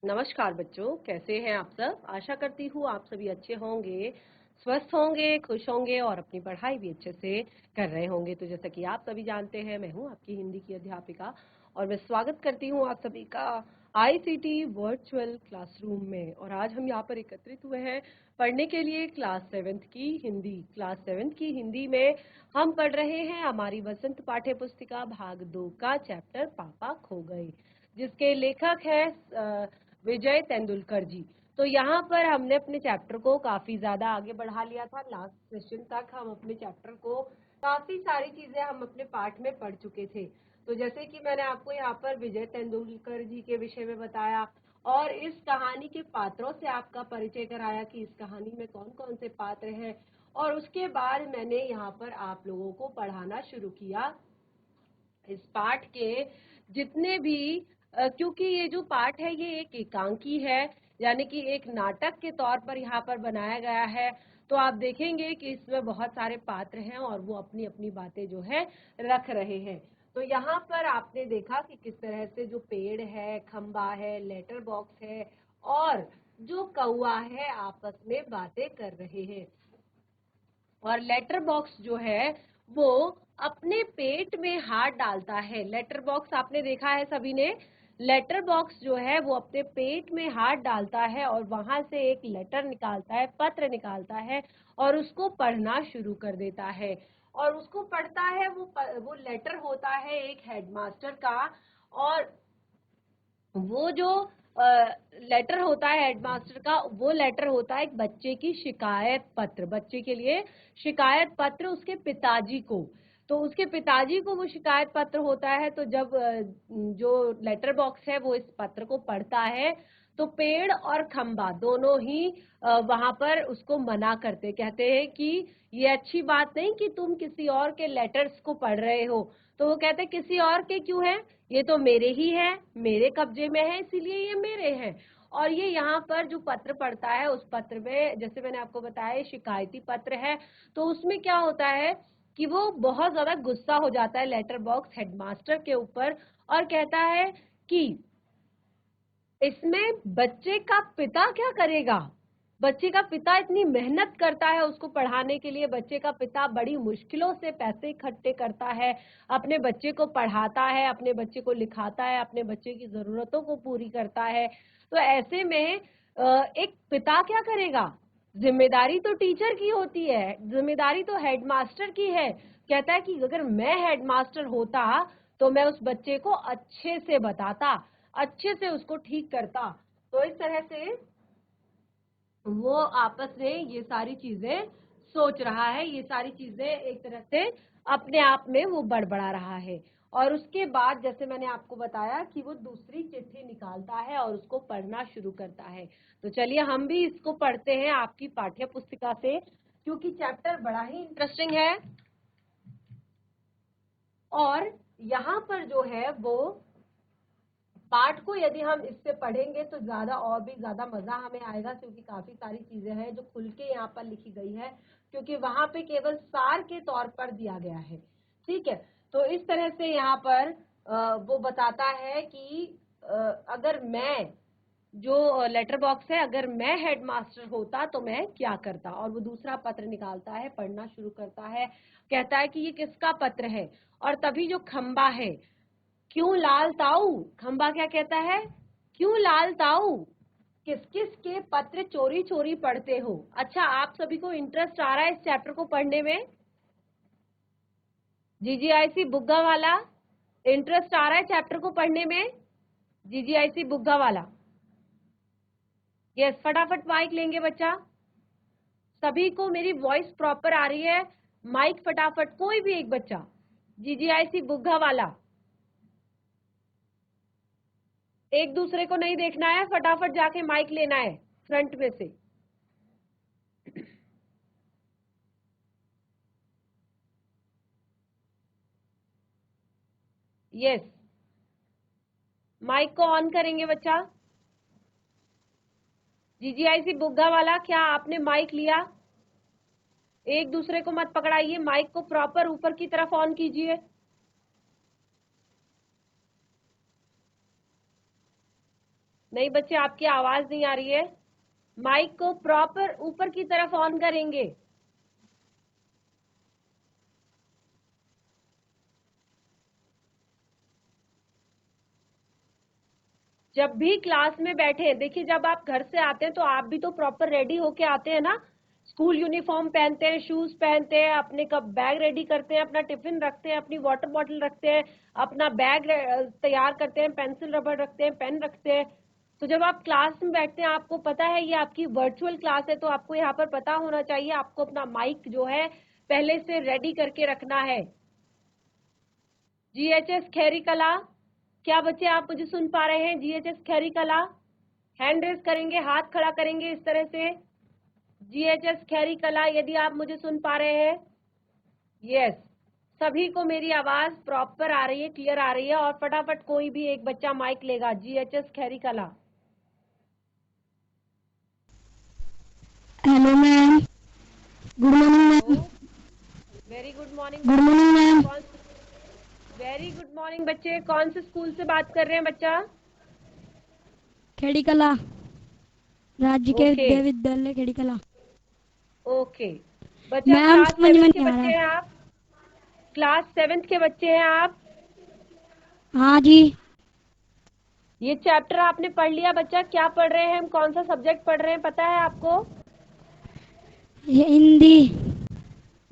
नमस्कार बच्चों, कैसे हैं आप सब। आशा करती हूँ आप सभी अच्छे होंगे, स्वस्थ होंगे, खुश होंगे और अपनी पढ़ाई भी अच्छे से कर रहे होंगे। तो जैसा कि आप सभी जानते हैं, मैं हूँ आपकी हिंदी की अध्यापिका और मैं स्वागत करती हूँ आप सभी का आईसीटी वर्चुअल क्लासरूम में। और आज हम यहाँ पर एकत्रित हुए हैं पढ़ने के लिए क्लास 7th की हिंदी। क्लास 7th की हिंदी में हम पढ़ रहे हैं हमारी वसंत पाठ्य पुस्तिका भाग 2 का चैप्टर पापा खो गए, जिसके लेखक है विजय तेंदुलकर जी। तो यहाँ पर हमने अपने चैप्टर को काफी ज्यादा आगे बढ़ा लिया था। लास्ट सेशन तक हम अपने चैप्टर को काफी सारी चीजें हम अपने पाठ में पढ़ चुके थे। तो जैसे कि मैंने आपको यहाँ पर विजय तेंदुलकर जी के विषय में बताया और इस कहानी के पात्रों से आपका परिचय कराया कि इस कहानी में कौन कौन से पात्र हैं, और उसके बाद मैंने यहाँ पर आप लोगों को पढ़ाना शुरू किया इस पाठ के जितने भी क्योंकि ये जो पाठ है ये एक एकांकी है, यानी कि एक नाटक के तौर पर यहाँ पर बनाया गया है। तो आप देखेंगे कि इसमें बहुत सारे पात्र हैं और वो अपनी अपनी बातें जो है रख रहे हैं। तो यहाँ पर आपने देखा कि किस तरह से जो पेड़ है, खंबा है, लेटर बॉक्स है और जो कौवा है आपस में बातें कर रहे हैं। और लेटर बॉक्स जो है वो अपने पेट में हाथ डालता है। लेटर बॉक्स आपने देखा है सभी ने। लेटर बॉक्स जो है वो अपने पेट में हाथ डालता है और वहां से एक लेटर निकालता है, पत्र निकालता है और उसको पढ़ना शुरू कर देता है। और उसको पढ़ता है, वो लेटर होता है एक हेडमास्टर का। और वो जो लेटर होता है हेडमास्टर का, वो लेटर होता है एक बच्चे की शिकायत पत्र, बच्चे के लिए शिकायत पत्र उसके पिताजी को। तो उसके पिताजी को वो शिकायत पत्र होता है। तो जब जो लेटर बॉक्स है वो इस पत्र को पढ़ता है तो पेड़ और खंबा दोनों ही वहां पर उसको मना करते, कहते हैं कि ये अच्छी बात नहीं कि तुम किसी और के लेटर्स को पढ़ रहे हो। तो वो कहते किसी और के क्यों है, ये तो मेरे ही है, मेरे कब्जे में है, इसीलिए ये मेरे हैं। और ये यहाँ पर जो पत्र पढ़ता है उस पत्र में, जैसे मैंने आपको बताया, शिकायती पत्र है। तो उसमें क्या होता है कि वो बहुत ज्यादा गुस्सा हो जाता है लेटर बॉक्स हेडमास्टर के ऊपर और कहता है कि इसमें बच्चे का पिता क्या करेगा। बच्चे का पिता इतनी मेहनत करता है उसको पढ़ाने के लिए, बच्चे का पिता बड़ी मुश्किलों से पैसे इकट्ठे करता है, अपने बच्चे को पढ़ाता है, अपने बच्चे को लिखाता है, अपने बच्चे की जरूरतों को पूरी करता है। तो ऐसे में एक पिता क्या करेगा। जिम्मेदारी तो टीचर की होती है, जिम्मेदारी तो हेडमास्टर की है। कहता है कि अगर मैं हेडमास्टर होता तो मैं उस बच्चे को अच्छे से बताता, अच्छे से उसको ठीक करता। तो इस तरह से वो आपस में ये सारी चीजें सोच रहा है, ये सारी चीजें एक तरह से अपने आप में वो बड़बड़ा रहा है। और उसके बाद जैसे मैंने आपको बताया कि वो दूसरी चिट्ठी निकालता है और उसको पढ़ना शुरू करता है। तो चलिए हम भी इसको पढ़ते हैं आपकी पाठ्य पुस्तिका से, क्योंकि चैप्टर बड़ा ही इंटरेस्टिंग है। और यहाँ पर जो है वो पाठ को यदि हम इससे पढ़ेंगे तो ज्यादा और भी ज्यादा मजा हमें आएगा, क्योंकि काफी सारी चीजें हैं जो खुल के यहाँ पर लिखी गई है, क्योंकि वहां पे केवल सार के तौर पर दिया गया है। ठीक है, तो इस तरह से यहाँ पर वो बताता है कि अगर मैं, जो लेटर बॉक्स है, अगर मैं हेडमास्टर होता तो मैं क्या करता। और वो दूसरा पत्र निकालता है, पढ़ना शुरू करता है, कहता है कि ये किसका पत्र है। और तभी जो खंबा है, क्यों लाल ताऊ, खंबा क्या कहता है, क्यों लाल ताऊ, किस किस के पत्र चोरी चोरी पढ़ते हो। अच्छा, आप सभी को इंटरेस्ट आ रहा है इस चैप्टर को पढ़ने में। जीजीआईसी बुग्गा वाला, इंटरेस्ट आ रहा है चैप्टर को पढ़ने में। जीजीआईसी बुग्गा वाला, यस, फटाफट माइक लेंगे बच्चा। सभी को मेरी वॉइस प्रॉपर आ रही है, माइक फटाफट, कोई भी एक बच्चा। जीजीआईसी बुग्गा वाला, एक दूसरे को नहीं देखना है, फटाफट जाके माइक लेना है फ्रंट में से। यस, माइक को ऑन करेंगे बच्चा। जीजीआईसी बुग्गा वाला, क्या आपने माइक लिया। एक दूसरे को मत पकड़ाइए, माइक को प्रॉपर ऊपर की तरफ ऑन कीजिए। नहीं बच्चे, आपकी आवाज नहीं आ रही है। माइक को प्रॉपर ऊपर की तरफ ऑन करेंगे। जब भी क्लास में बैठे, देखिए जब आप घर से आते हैं तो आप भी तो प्रॉपर रेडी होके आते हैं ना। स्कूल यूनिफॉर्म पहनते हैं, शूज पहनते हैं, अपने कब बैग रेडी करते हैं, अपना टिफिन रखते हैं, अपनी वाटर बॉटल रखते हैं, अपना बैग तैयार करते हैं, पेंसिल रबड़ रखते हैं, पेन रखते हैं। तो जब आप क्लास में बैठते हैं, आपको पता है ये आपकी वर्चुअल क्लास है, तो आपको यहाँ पर पता होना चाहिए आपको अपना माइक जो है पहले से रेडी करके रखना है। जीएचएस खैरी कला, क्या बच्चे आप मुझे सुन पा रहे हैं? जीएचएस खैरी कला, हैंड रेज करेंगे, हाथ खड़ा करेंगे इस तरह से। जीएचएस खैरी कला, यदि आप मुझे सुन पा रहे हैं। यस, सभी को मेरी आवाज प्रॉपर आ रही है, क्लियर आ रही है। और फटाफट कोई भी एक बच्चा माइक लेगा। जीएचएस खैरी कला। Hello ma'am, good morning ma'am. Very good morning. Good morning ma'am. Very good morning बच्चे, कौन से स्कूल से बात कर रहे हैं बच्चा? खेड़ी कला, राज्य के ओके विद्या विद्यालय खेड़ी कला। ओके बच्चा, मैम क्लास समझ में 7 के नहीं आ बच्चे रहा। हैं आप? क्लास 7 के बच्चे हैं आप? हाँ जी। ये चैप्टर आपने पढ़ लिया बच्चा? क्या पढ़ रहे हैं हम, कौन सा सब्जेक्ट पढ़ रहे हैं, पता है आपको? ये Hindi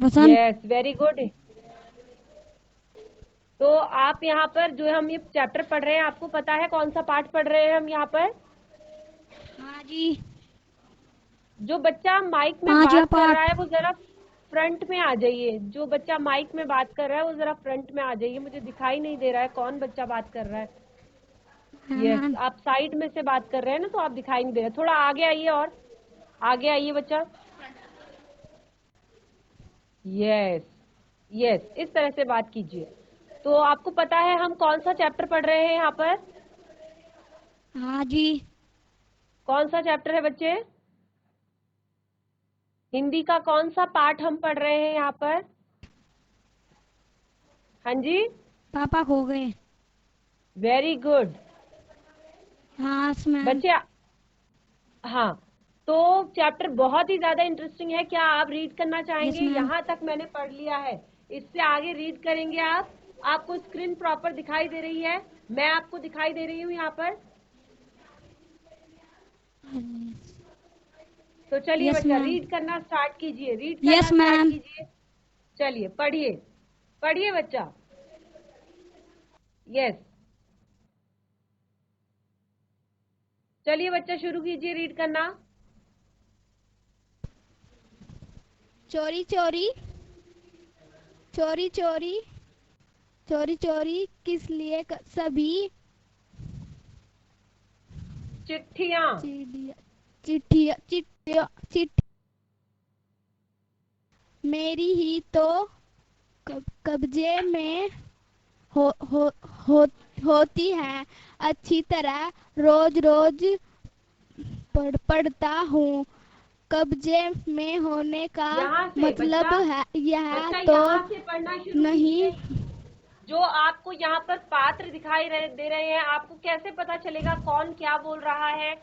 Basant. Yes, very good. तो आप यहाँ पर जो हम ये चैप्टर पढ़ रहे हैं, आपको पता है कौन सा पाठ पढ़ रहे हैं हम यहाँ पर? हाँ जी। जो बच्चा माइक में पांचवा बात कर रहा है पाठ। वो जरा फ्रंट में आ जाइए। जो बच्चा माइक में बात कर रहा है वो जरा फ्रंट में आ जाइए। मुझे दिखाई नहीं दे रहा है कौन बच्चा बात कर रहा है। हाँ यस, मैम। आप साइड में से बात कर रहे हैं ना, तो आप दिखाई नहीं दे रहे। थोड़ा आगे आइए, और आगे आइए बच्चा। यस यस, इस तरह से बात कीजिए। तो आपको पता है हम कौन सा चैप्टर पढ़ रहे हैं यहाँ पर? हाँ जी। कौन सा चैप्टर है बच्चे? हिंदी का कौन सा पाठ हम पढ़ रहे हैं यहाँ पर? हाँ जी, पापा खो गए। वेरी गुड हाँ मैम। बच्चे। हाँ, तो चैप्टर बहुत ही ज्यादा इंटरेस्टिंग है। क्या आप रीड करना यस चाहेंगे? मैम। यहाँ तक मैंने पढ़ लिया है, इससे आगे रीड करेंगे आप? आपको स्क्रीन प्रॉपर दिखाई दे रही है? मैं आपको दिखाई दे रही हूँ यहाँ पर? तो चलिए यस बच्चा, मैम। रीड करना स्टार्ट कीजिए, रीड करना यस स्टार्ट मैम। कीजिए। चलिए पढ़िए, पढ़िए बच्चा। यस, चलिए बच्चा शुरू कीजिए रीड करना। चोरी चोरी चोरी चोरी चोरी चोरी किस लिए सभी चिट्ठियां। चिड़िया चिट्ठिया चिट्ठिया चिट्ठी मेरी ही तो कब्जे में हो, हो, हो, होती है। अच्छी तरह रोज रोज पढ़ता हूँ। कब्जे में होने का यहाँ से मतलब बच्चा, है यह बच्चा तो यहाँ से पढ़ना शुरू नहीं। कीजिए। जो आपको यहाँ पर पात्र दिखाई दे रहे हैं, आपको कैसे पता चलेगा कौन क्या बोल रहा है?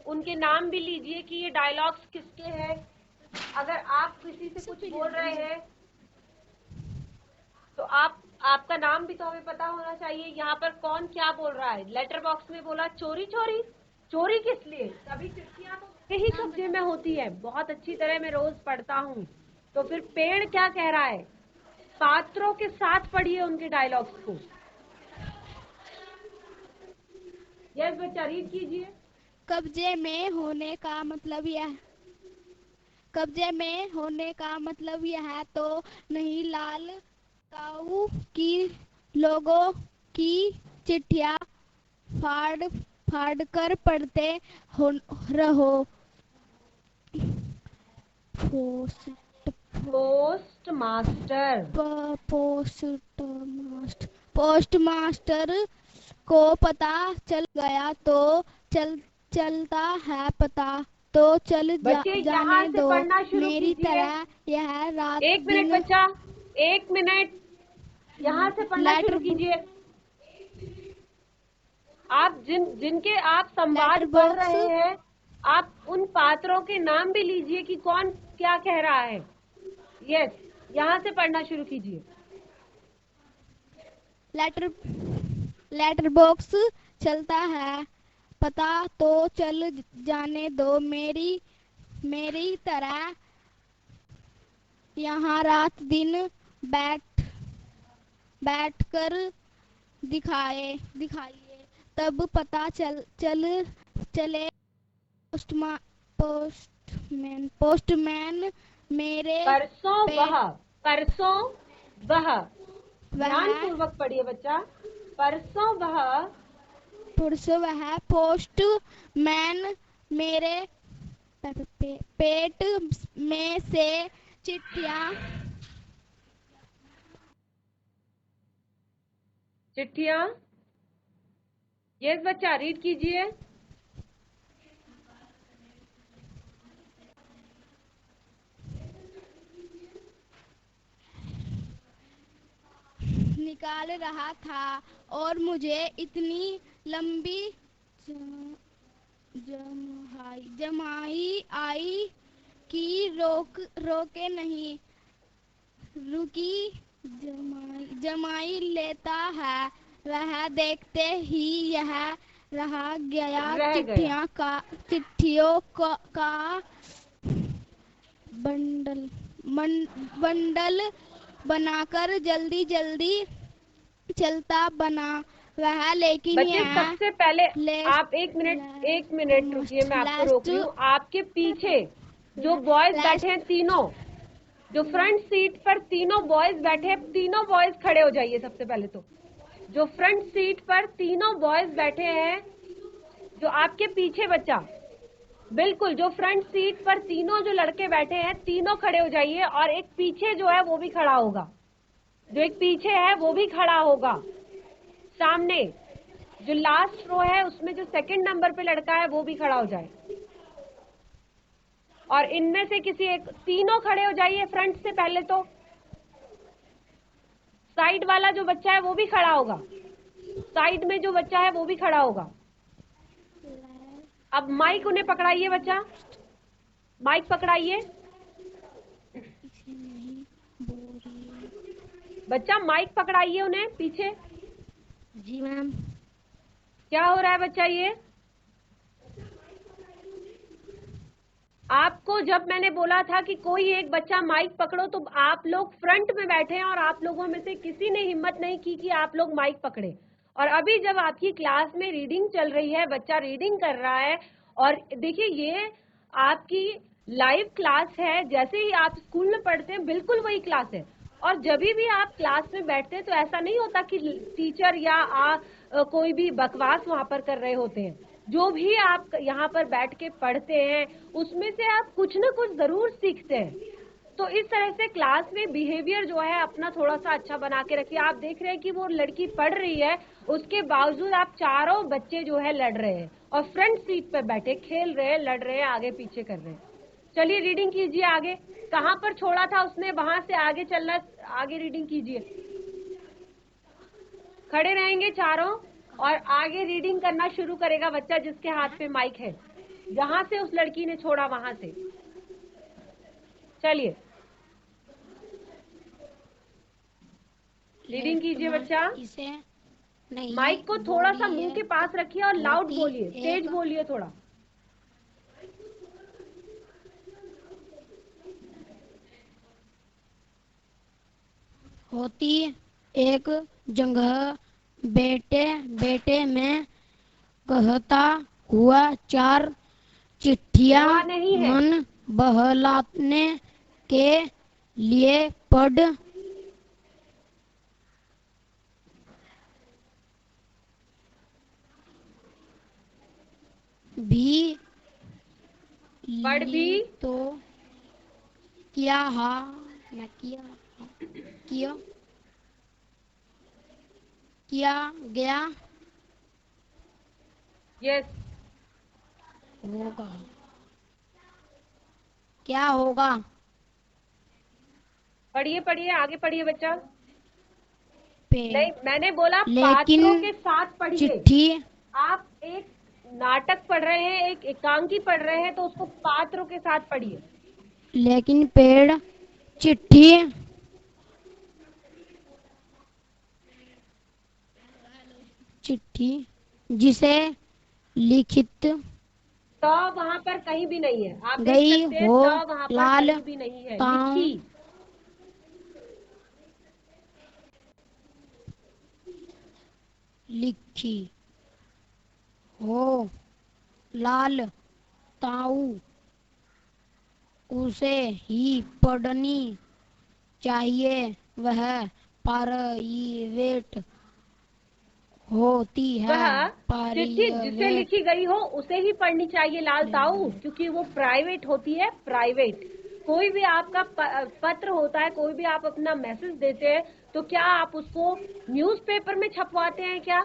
उनके नाम भी लीजिए कि ये डायलॉग्स किसके हैं। अगर आप किसी से कुछ बोल रहे हैं तो आपका नाम भी तो हमें पता होना चाहिए। यहाँ पर कौन क्या बोल रहा है? लेटर बॉक्स में बोला चोरी चोरी। चोरी किस लिए? सभी चिट्ठियां तो मेरे ही कब्जे में होती है। बहुत अच्छी तरह मैं रोज पढ़ता हूँ। तो फिर पेड़ क्या कह रहा है? पात्रों के साथ पढ़िए उनके डायलॉग्स को। यस बच्चा, रीड कीजिए। कब्जे में होने का मतलब यह कब्जे में होने का मतलब यह तो नहीं लाल काऊ की लोगों की चिट्ठियां फाड़ फाड़ कर पढ़ते रहो। Post post master. Post master को पता चल गया तो चलता है पता तो बच्चे यहाँ जाने से दो। पढ़ना शुरू मेरी कीजिए। तरह यह रात एक मिनट दिन बच्चा, एक मिनट। यहाँ से पढ़ना शुरू लेटर कीजिए। आप जिनके आप संवाद लेटर पढ़ बॉक्स, रहे हैं, आप उन पात्रों के नाम भी लीजिए कि कौन क्या कह रहा है। यस, यहाँ से पढ़ना शुरू कीजिए। लेटर लेटर बॉक्स चलता है, पता तो चल जाने दो मेरी तरह, यहाँ रात दिन बैठ कर दिखाइए, तब पता चले। पोस्टमैन मेरे पे परसों वह, ध्यान वह पूर्वक पढ़िए बच्चा। परसों वह पोस्टमैन मेरे पेट में से चिट्ठियां चिट्ठियां। यस बच्चा, रीड कीजिए। निकाल रहा था और मुझे इतनी लंबी जमाई आई कि रोके नहीं रुकी। जमाई लेता है, वह देखते ही यह रह गया। रह गया। चिट्ठियों का बंडल बनाकर जल्दी चलता बना वह, लेकिन बच्चे यह सबसे पहले आप एक मिनट रुकिए, मैं आपको रोक रही हूँ। आपके पीछे जो बॉयज बैठे हैं तीनों, जो फ्रंट सीट पर तीनों बॉयज बैठे हैं, तीनों बॉयज खड़े हो जाइए। सबसे पहले तो जो फ्रंट सीट पर तीनों बॉयज बैठे हैं, जो आपके पीछे बच्चा, बिल्कुल जो फ्रंट सीट पर तीनों जो लड़के बैठे हैं, तीनों खड़े हो जाइए। और एक पीछे जो है वो भी खड़ा होगा, जो एक पीछे है वो भी खड़ा होगा। सामने जो लास्ट रो है उसमें जो सेकंड नंबर पे लड़का है वो भी खड़ा हो जाए। और इनमें से किसी एक, तीनों खड़े हो जाइए फ्रंट से पहले तो। साइड वाला जो बच्चा है वो भी खड़ा होगा, साइड में जो बच्चा है वो भी खड़ा होगा। अब माइक उन्हें पकड़ाइए बच्चा, माइक पकड़ाइए बच्चा, माइक पकड़ाइए उन्हें पीछे। जी मैम। क्या हो रहा है बच्चा? ये आपको जब मैंने बोला था कि कोई एक बच्चा माइक पकड़ो, तो आप लोग फ्रंट में बैठे हैं और आप लोगों में से किसी ने हिम्मत नहीं की कि आप लोग माइक पकड़े। और अभी जब आपकी क्लास में रीडिंग चल रही है, बच्चा रीडिंग कर रहा है, और देखिए ये आपकी लाइव क्लास है, जैसे ही आप स्कूल में पढ़ते हैं बिल्कुल वही क्लास है। और जब भी आप क्लास में बैठते हैं तो ऐसा नहीं होता कि टीचर या कोई भी बकवास वहां पर कर रहे होते हैं। जो भी आप यहाँ पर बैठ के पढ़ते हैं उसमें से आप कुछ ना कुछ जरूर सीखते हैं। तो इस तरह से क्लास में बिहेवियर जो है अपना थोड़ा सा अच्छा बना के रखिए। आप देख रहे हैं कि वो लड़की पढ़ रही है, उसके बावजूद आप चारों बच्चे जो है लड़ रहे हैं और फ्रंट सीट पर बैठे खेल रहे हैं, लड़ रहे हैं, आगे पीछे कर रहे हैं। चलिए रीडिंग कीजिए आगे, कहाँ पर छोड़ा था उसने वहां से आगे चलना, आगे रीडिंग कीजिए। खड़े रहेंगे चारों और आगे रीडिंग करना शुरू करेगा बच्चा जिसके हाथ पे माइक है, जहां से उस लड़की ने छोड़ा वहां से। चलिए रीडिंग कीजिए बच्चा। इसे नहीं, माइक को थोड़ा सा मुंह के पास रखिए और लाउड बोलिए, तेज बोलिए थोड़ा। होती एक जगह बेटे में कहता हुआ चार चिट्ठियां मन बहलाने के लिए पढ़ भी तो क्या गया यस होगा, क्या होगा? पढ़िए पढ़िए, आगे पढ़िए बच्चा। पे नहीं, मैंने बोला लेकिन पात्रों के साथ पढ़िए। चिट्ठी आप एक नाटक पढ़ रहे हैं, एक एकांकी पढ़ रहे हैं, तो उसको पात्रों के साथ पढ़िए। लेकिन पेड़ चिट्ठी चिट्ठी जिसे लिखित तो वहां पर कहीं भी नहीं है, आप देख गई सकते हैं, हो तो वहां पर लाल कहीं भी नहीं है, ताऊ लिखी। लिखी हो लाल ताऊ उसे ही पढ़नी चाहिए, वह प्राइवेट होती है। वह चिट्ठी जिसे प्राइवेट लिखी गई हो उसे ही पढ़नी चाहिए लाल ताऊ, क्योंकि वो प्राइवेट होती है, प्राइवेट। कोई भी आपका पत्र होता है, कोई भी आप अपना मैसेज देते हैं, तो क्या आप उसको न्यूज़पेपर में छपवाते हैं क्या,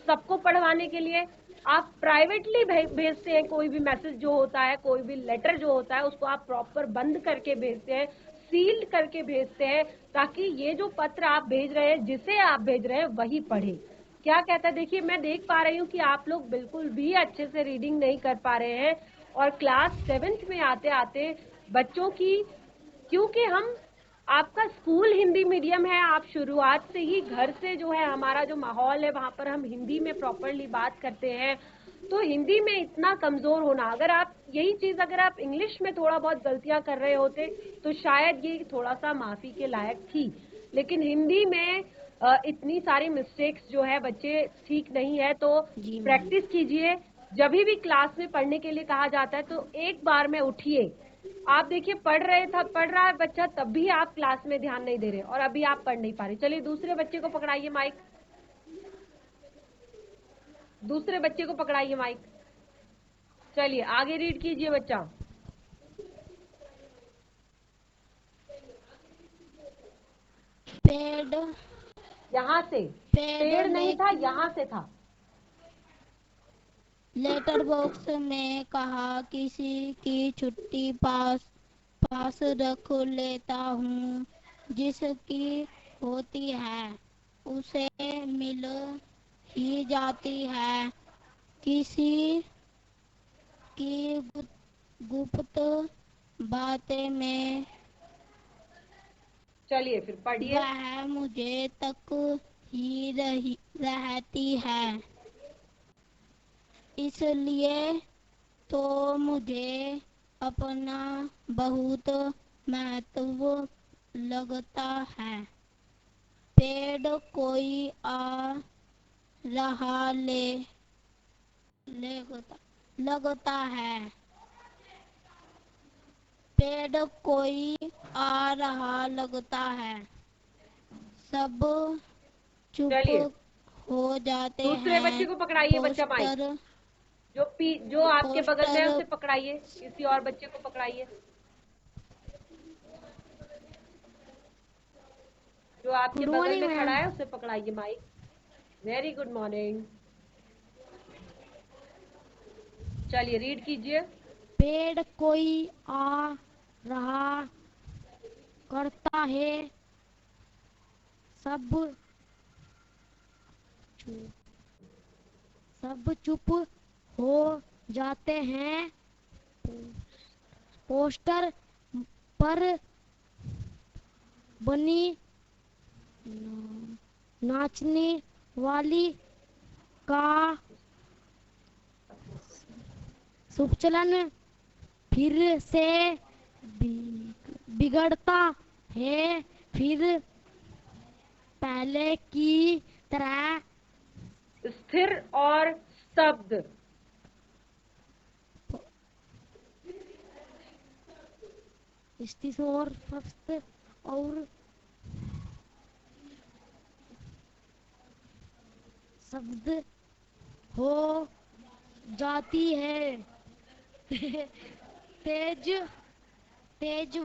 सबको पढ़वाने के लिए? आप प्राइवेटली भेजते हैं। कोई भी मैसेज जो होता है, कोई भी लेटर जो होता है, उसको आप प्रॉपर बंद करके भेजते हैं, सील्ड करके भेजते हैं, ताकि ये जो पत्र आप भेज रहे हैं, जिसे आप भेज रहे हैं, वही पढ़े। क्या कहता है, देखिए मैं देख पा रही हूँ कि आप लोग बिल्कुल भी अच्छे से रीडिंग नहीं कर पा रहे हैं, और क्लास 7th में आते आते बच्चों की, क्योंकि हम, आपका स्कूल हिंदी मीडियम है, आप शुरुआत से ही घर से जो है, हमारा जो माहौल है, वहां पर हम हिंदी में प्रॉपरली बात करते हैं, तो हिंदी में इतना कमजोर होना, अगर आप यही चीज अगर आप इंग्लिश में थोड़ा बहुत गलतियां कर रहे होते, तो शायद ये थोड़ा सा माफी के लायक थी, लेकिन हिंदी में इतनी सारी मिस्टेक्स जो है बच्चे ठीक नहीं है, तो जी मैम। प्रैक्टिस कीजिए। जब भी क्लास में पढ़ने के लिए कहा जाता है, तो एक बार में उठिए। आप देखिए पढ़ रहा है बच्चा, तब भी आप क्लास में ध्यान नहीं दे रहे, और अभी आप पढ़ नहीं पा रहे। चलिए दूसरे बच्चे को पकड़ाइए माइक, दूसरे बच्चे को पकड़ाइए माइक। चलिए आगे रीड कीजिए बच्चा। पेड़ यहाँ से, पेड़ पेड़ नहीं था, यहाँ से था। लेटर बॉक्स में कहा, किसी की छुट्टी पास पास रख लेता हूँ, जिसकी होती है उसे मिल ही जाती है, किसी की गुप्त बातें में चलिए फिर पढ़िए। वह मुझे तक ही रहती है, इसलिए तो मुझे अपना बहुत महत्व लगता है। पेड़ कोई आ रहा लगता है, पेड़ कोई आ रहा लगता है, सब चुप चलिए हो जाते दूसरे बच्चे हैं। को पकड़ाइए बच्चा माइक, पोस्टर जो आपके बगल में है पोस्टर उसे पकड़ाइए, किसी और बच्चे को पकड़ाइए, जो आपके गुड बगल मॉर्निंग में खड़ा मैम। है उसे पकड़ाइए माइक। Very good morning. चलिए रीड कीजिए। पेड़ कोई आ रहा करता है, सब चुप सब चुप हो जाते हैं। पोस्टर पर बनी नाचने वाली का सुचलन फिर से बिगड़ता है, फिर पहले की तरह स्थिर और स्तब्ध। स्थिर और स्वस्थ और शब्द हो जाती है। तेज तेज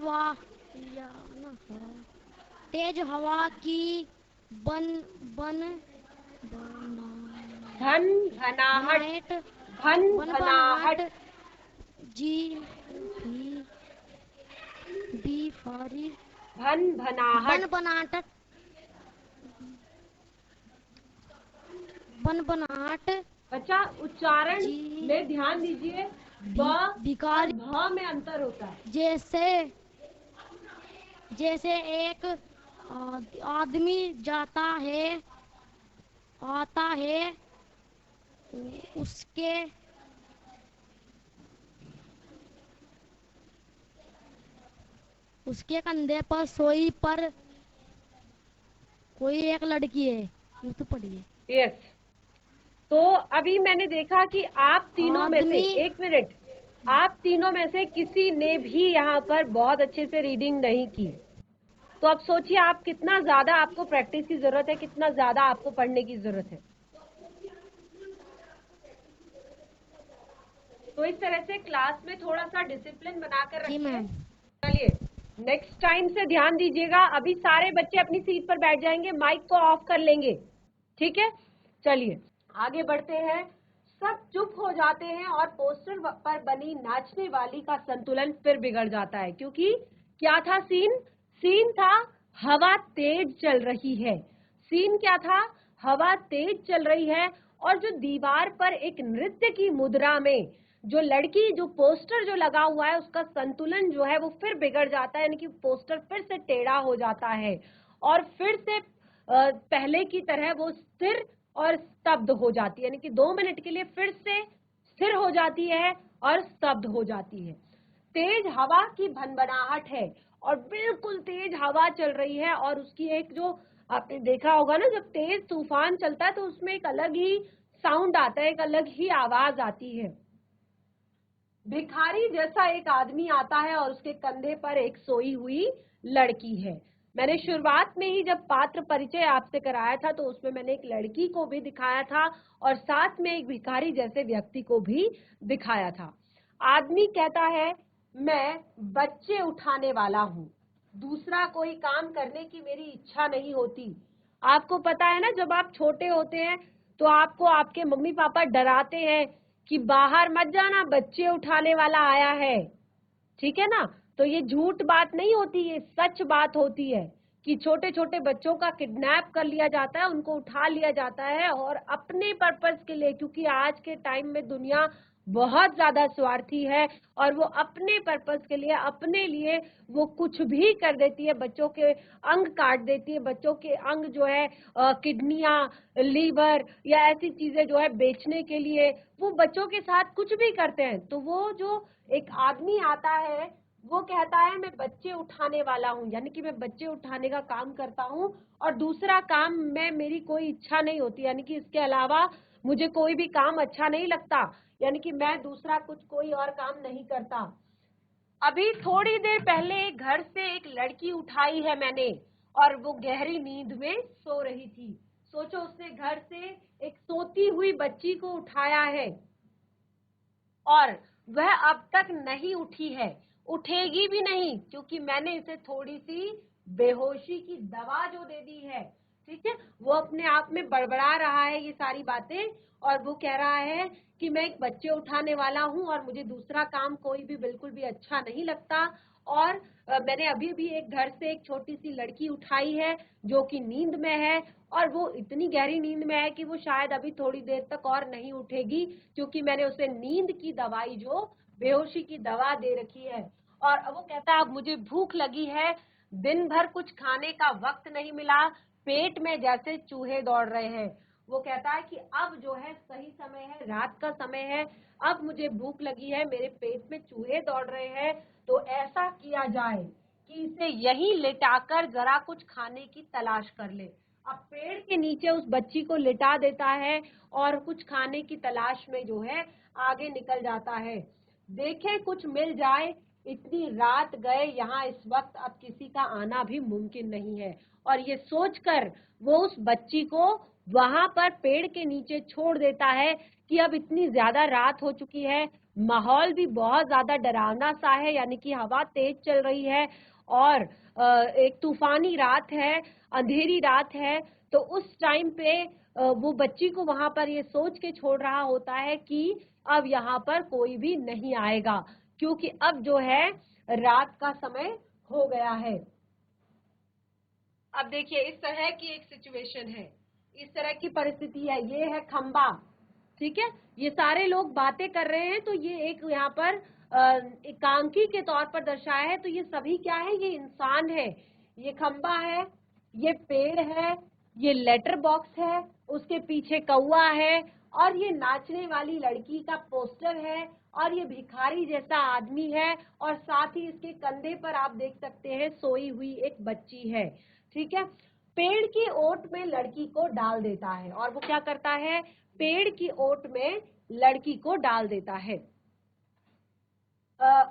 तेज हवा की बन बन धन धनाहट, बनाहट घन बन घनाहट। बनाहट जी भी बी फॉरी भन बन भनाहट। बनाहट बन बनाहट बच्चा उच्चारण जी में ध्यान दीजिए, ब और भिखारी भ में अंतर होता है। जैसे जैसे एक आदमी जाता है आता है उसके उसके कंधे पर सोई पर कोई एक लड़की है। ये तो पढ़िए। यस, तो अभी मैंने देखा कि आप तीनों में से, आदमी एक मिनट, आप तीनों में से किसी ने भी यहाँ पर बहुत अच्छे से रीडिंग नहीं की। तो अब सोचिए आप कितना ज्यादा आपको प्रैक्टिस की जरूरत है, कितना ज्यादा आपको पढ़ने की जरूरत है। तो इस तरह से क्लास में थोड़ा सा डिसिप्लिन बनाकर जी रखिए। मैम। चलिए नेक्स्ट टाइम से ध्यान दीजिएगा। अभी सारे बच्चे अपनी सीट पर बैठ जाएंगे, माइक को ऑफ कर लेंगे, ठीक है। चलिए आगे बढ़ते हैं। सब चुप हो जाते हैं और पोस्टर पर बनी नाचने वाली का संतुलन फिर बिगड़ जाता है, क्योंकि क्या था सीन? सीन था हवा तेज चल रही है। सीन क्या था? हवा तेज चल रही है और जो दीवार पर एक नृत्य की मुद्रा में जो लड़की, जो पोस्टर जो लगा हुआ है, उसका संतुलन जो है वो फिर बिगड़ जाता है, यानी कि पोस्टर फिर से टेढ़ा हो जाता है और फिर से पहले की तरह वो स्थिर और स्तब्ध हो जाती है, यानी कि 2 मिनट के लिए फिर से स्थिर हो जाती है और स्तब्ध हो जाती है। तेज हवा की भनभनाहट है और बिल्कुल तेज हवा चल रही है और उसकी एक, जो आपने देखा होगा ना, जब तेज तूफान चलता है तो उसमें एक अलग ही साउंड आता है, एक अलग ही आवाज आती है। भिखारी जैसा एक आदमी आता है और उसके कंधे पर एक सोई हुई लड़की है। मैंने शुरुआत में ही जब पात्र परिचय आपसे कराया था तो उसमें मैंने एक लड़की को भी दिखाया था और साथ में एक भिखारी जैसे व्यक्ति को भी दिखाया था। आदमी कहता है मैं बच्चे उठाने वाला हूँ, दूसरा कोई काम करने की मेरी इच्छा नहीं होती। आपको पता है ना, जब आप छोटे होते हैं तो आपको आपके मम्मी पापा डराते हैं कि बाहर मत जाना, बच्चे उठाने वाला आया है, ठीक है ना। तो ये झूठ बात नहीं होती, ये सच बात होती है कि छोटे छोटे बच्चों का किडनैप कर लिया जाता है, उनको उठा लिया जाता है और अपने पर्पस के लिए, क्योंकि आज के टाइम में दुनिया बहुत ज्यादा स्वार्थी है और वो अपने पर्पस के लिए, अपने लिए वो कुछ भी कर देती है। बच्चों के अंग काट देती है, बच्चों के अंग जो है किडनियां, लीवर या ऐसी चीजें जो है बेचने के लिए वो बच्चों के साथ कुछ भी करते हैं। तो वो जो एक आदमी आता है वो कहता है मैं बच्चे उठाने वाला हूँ, यानी कि मैं बच्चे उठाने का काम करता हूँ और दूसरा काम में मेरी कोई इच्छा नहीं होती, यानी कि इसके अलावा मुझे कोई भी काम अच्छा नहीं लगता, यानी कि मैं दूसरा कुछ कोई और काम नहीं करता। अभी थोड़ी देर पहले घर से एक लड़की उठाई है मैंने और वो गहरी नींद में सो रही थी। सोचो, उसने घर से एक सोती हुई बच्ची को उठाया है और वह अब तक नहीं उठी है, उठेगी भी नहीं, क्योंकि मैंने इसे थोड़ी सी बेहोशी की दवा जो दे दी है, ठीक है। वो अपने आप में बड़बड़ा रहा है ये सारी बातें और वो कह रहा है कि मैं एक बच्चे उठाने वाला हूँ और मुझे दूसरा काम कोई भी बिल्कुल भी अच्छा नहीं लगता। और मैंने अभी भी एक घर से एक छोटी सी लड़की उठाई है जो कि नींद में है और वो इतनी गहरी नींद में है कि वो शायद अभी थोड़ी देर तक और नहीं उठेगी, क्योंकि मैंने उसे नींद की दवाई, जो बेहोशी की दवा दे रखी है। और वो कहता है अब मुझे भूख लगी है, दिन भर कुछ खाने का वक्त नहीं मिला, पेट में जैसे चूहे दौड़ रहे हैं। वो कहता है कि अब जो है सही समय है, रात का समय है, अब मुझे भूख लगी है, मेरे पेट में चूहे दौड़ रहे हैं, तो ऐसा किया जाए कि इसे यहीं लेटाकर जरा कुछ खाने की तलाश कर ले। अब पेड़ के नीचे उस बच्ची को लिटा देता है और कुछ खाने की तलाश में जो है आगे निकल जाता है। देखे कुछ मिल जाए, इतनी रात गए यहाँ, इस वक्त अब किसी का आना भी मुमकिन नहीं है। और ये सोचकर वो उस बच्ची को वहां पर पेड़ के नीचे छोड़ देता है कि अब इतनी ज्यादा रात हो चुकी है, माहौल भी बहुत ज्यादा डरावना सा है, यानी कि हवा तेज चल रही है और एक तूफानी रात है, अंधेरी रात है। तो उस टाइम पे वो बच्ची को वहां पर ये सोच के छोड़ रहा होता है कि अब यहाँ पर कोई भी नहीं आएगा, क्योंकि अब जो है रात का समय हो गया है। अब देखिए इस तरह की एक सिचुएशन है, इस तरह की परिस्थिति है, ये है खंबा, ठीक है, ये सारे लोग बातें कर रहे हैं, तो ये एक यहाँ पर एकांकी के तौर पर दर्शाया है। तो ये सभी क्या है, ये इंसान है, ये खंबा है, ये पेड़ है, ये लेटर बॉक्स है, उसके पीछे कौवा है, और ये नाचने वाली लड़की का पोस्टर है, और ये भिखारी जैसा आदमी है, और साथ ही इसके कंधे पर आप देख सकते हैं सोई हुई एक बच्ची है। ठीक है, पेड़ की ओट में लड़की को डाल देता है, और वो क्या करता है, पेड़ की ओट में लड़की को डाल देता है,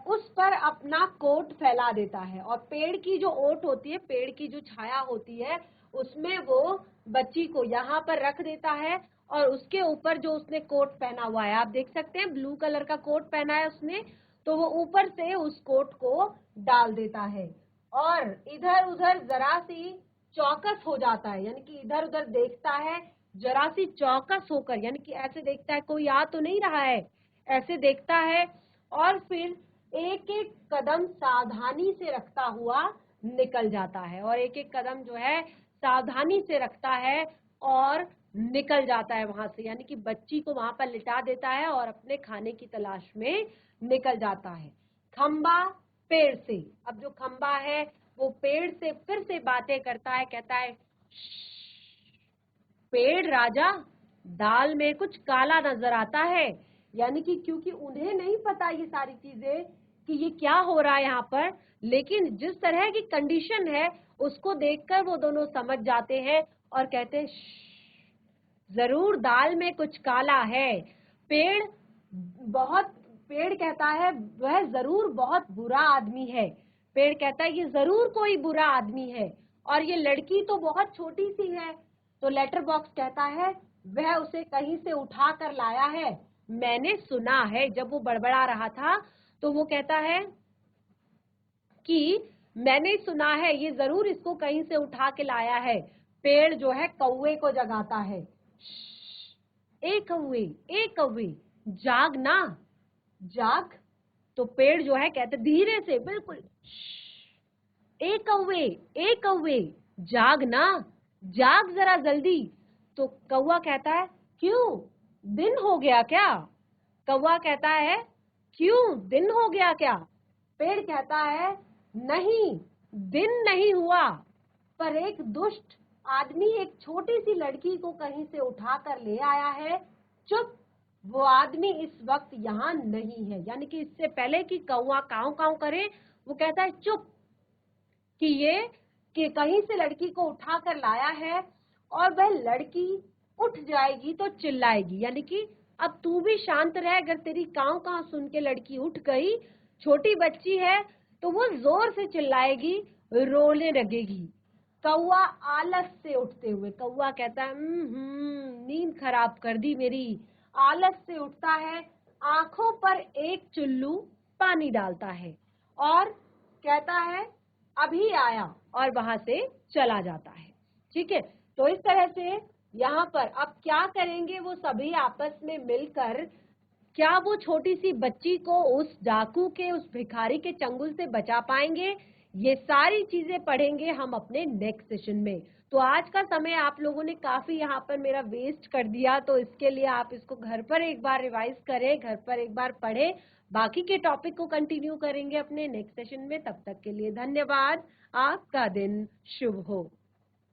उस पर अपना कोट फैला देता है, और पेड़ की जो ओट होती है, पेड़ की जो छाया होती है, उसमें वो बच्ची को यहाँ पर रख देता है, और उसके ऊपर जो उसने कोट पहना हुआ है, आप देख सकते हैं ब्लू कलर का कोट पहना है उसने, तो वो ऊपर से उस कोट को डाल देता है, और इधर उधर जरा सी चौकस हो जाता है, यानी कि इधर उधर देखता है जरा सी चौकस होकर, यानी कि ऐसे देखता है कोई आ तो नहीं रहा है, ऐसे देखता है, और फिर एक एक कदम सावधानी से रखता हुआ निकल जाता है, और एक एक कदम जो है सावधानी से रखता है और निकल जाता है वहां से, यानी कि बच्ची को वहां पर लिटा देता है और अपने खाने की तलाश में निकल जाता है। खंबा पेड़ से, अब जो खंबा है वो पेड़ से फिर से बातें करता है, कहता है पेड़ राजा, दाल में कुछ काला नजर आता है, यानी कि क्योंकि उन्हें नहीं पता ये सारी चीजें कि ये क्या हो रहा है यहाँ पर, लेकिन जिस तरह की कंडीशन है उसको देखकर वो दोनों समझ जाते हैं और कहते हैं जरूर दाल में कुछ काला है। पेड़ पेड़ कहता है वह जरूर बहुत बुरा आदमी है, पेड़ कहता है ये जरूर कोई बुरा आदमी है, और ये लड़की तो बहुत छोटी सी है, तो लेटर बॉक्स कहता है वह उसे कहीं से उठा कर लाया है, मैंने सुना है। जब वो बड़बड़ा रहा था तो वो कहता है कि मैंने सुना है ये जरूर इसको कहीं से उठा के लाया है। पेड़ जो है कौवे को जगाता है, ए कौवे जाग ना, जाग। तो पेड़ जो है कहते धीरे से बिल्कुल, ए कौवे जाग ना, जाग जरा जल्दी। तो कौवा कहता है क्यों, दिन हो गया क्या? कौवा कहता है क्यों, दिन हो गया क्या? पेड़ कहता है नहीं, दिन नहीं हुआ, पर एक दुष्ट आदमी एक छोटी सी लड़की को कहीं से उठा कर ले आया है। चुप, वो आदमी इस वक्त यहाँ नहीं है, यानी कि इससे पहले कि कौवा काऊ काऊ करे वो कहता है चुप, कि कहीं से लड़की को उठा कर लाया है, और वह लड़की उठ जाएगी तो चिल्लाएगी, यानी कि अब तू भी शांत रह, अगर तेरी काऊ काऊ सुन के लड़की उठ गई, छोटी बच्ची है, तो वो जोर से चिल्लाएगी, रोने लगेगी। कौवा आलस से उठते हुए, कौवा कहता है नींद खराब कर दी मेरी, आलस से उठता है, आंखों पर एक चुल्लू पानी डालता है और कहता है अभी आया, और वहां से चला जाता है। ठीक है, तो इस तरह से यहाँ पर अब क्या करेंगे वो सभी आपस में मिलकर, क्या वो छोटी सी बच्ची को उस डाकू के, उस भिखारी के चंगुल से बचा पाएंगे? ये सारी चीजें पढ़ेंगे हम अपने नेक्स्ट सेशन में। तो आज का समय आप लोगों ने काफी यहाँ पर मेरा वेस्ट कर दिया, तो इसके लिए आप इसको घर पर एक बार रिवाइज करें, घर पर एक बार पढ़ें, बाकी के टॉपिक को कंटिन्यू करेंगे अपने नेक्स्ट सेशन में। तब तक के लिए धन्यवाद, आपका दिन शुभ हो।